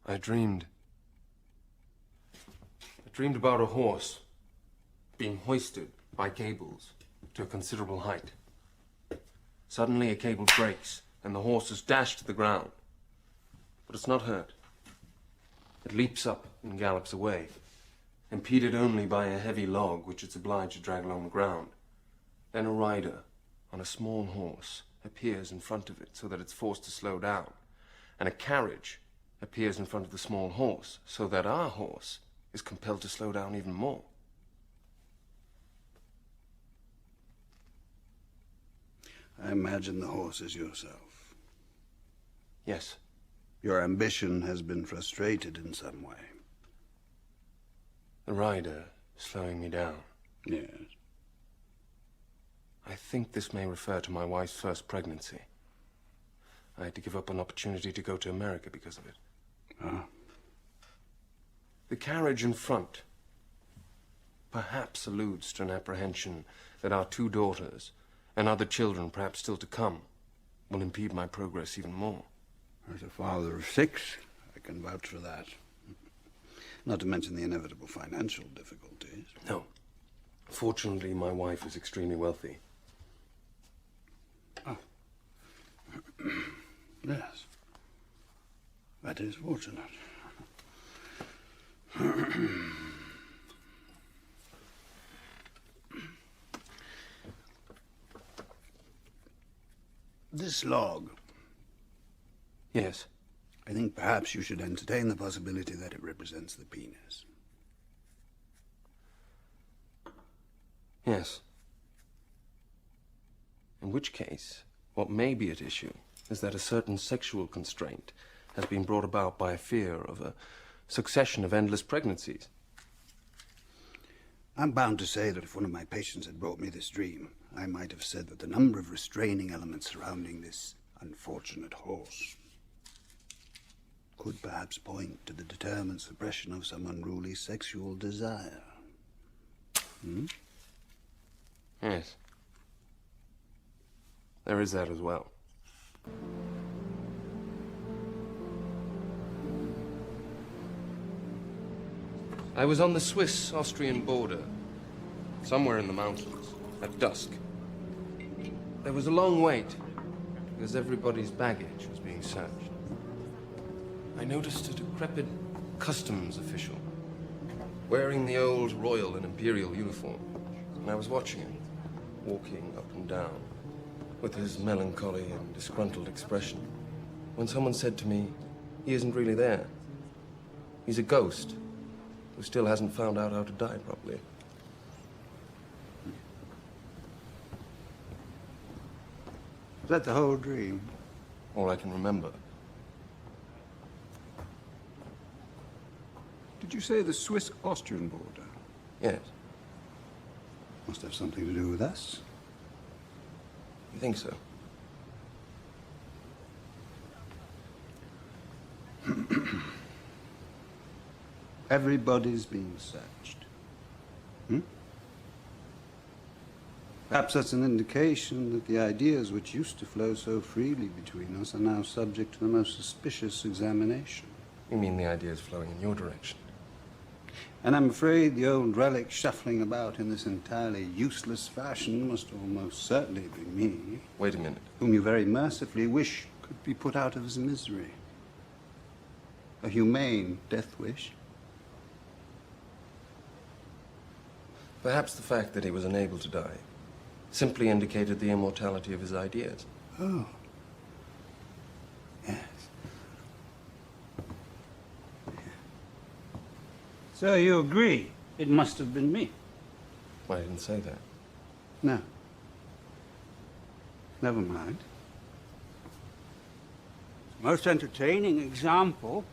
I dreamed about a horse being hoisted by cables to a considerable height. Suddenly a cable breaks and the horse is dashed to the ground. But it's not hurt. It leaps up and gallops away, impeded only by a heavy log which it's obliged to drag along the ground. Then a rider on a small horse appears in front of it so that it's forced to slow down, and a carriage appears in front of the small horse so that our horse is compelled to slow down even more. I imagine the horse is yourself. Yes. Your ambition has been frustrated in some way. The rider slowing me down. Yes. I think this may refer to my wife's first pregnancy. I had to give up an opportunity to go to America because of it. Ah. The carriage in front perhaps alludes to an apprehension that our 2 daughters and other children, perhaps still to come, will impede my progress even more. As a father of 6, I can vouch for that. Not to mention the inevitable financial difficulties. No. Fortunately, my wife is extremely wealthy. Oh. Yes. That is fortunate. This log. Yes. I think perhaps you should entertain the possibility that it represents the penis. Yes. In which case, what may be at issue is that a certain sexual constraint has been brought about by a fear of a succession of endless pregnancies. I'm bound to say that if one of my patients had brought me this dream, I might have said that the number of restraining elements surrounding this unfortunate horse could perhaps point to the determined suppression of some unruly sexual desire. Hmm? Yes. There is that as well. I was on the Swiss-Austrian border, somewhere in the mountains, at dusk. There was a long wait, because everybody's baggage was being searched. I noticed a decrepit customs official, wearing the old royal and imperial uniform, and I was watching him, walking up and down, with his melancholy and disgruntled expression, when someone said to me, "He isn't really there. He's a ghost who still hasn't found out how to die properly." Is that the whole dream? All I can remember. Did you say the Swiss-Austrian border? Yes. Must have something to do with us. You think so? Everybody's being searched. Hmm? Perhaps that's an indication that the ideas which used to flow so freely between us are now subject to the most suspicious examination. You mean the ideas flowing in your direction? And I'm afraid the old relic shuffling about in this entirely useless fashion must almost certainly be me. Wait a minute. Whom you very mercifully wish could be put out of his misery. A humane death wish. Perhaps the fact that he was unable to die simply indicated the immortality of his ideas. Oh. Yes. So you agree it must have been me? I didn't say that. No. Never mind. Most entertaining example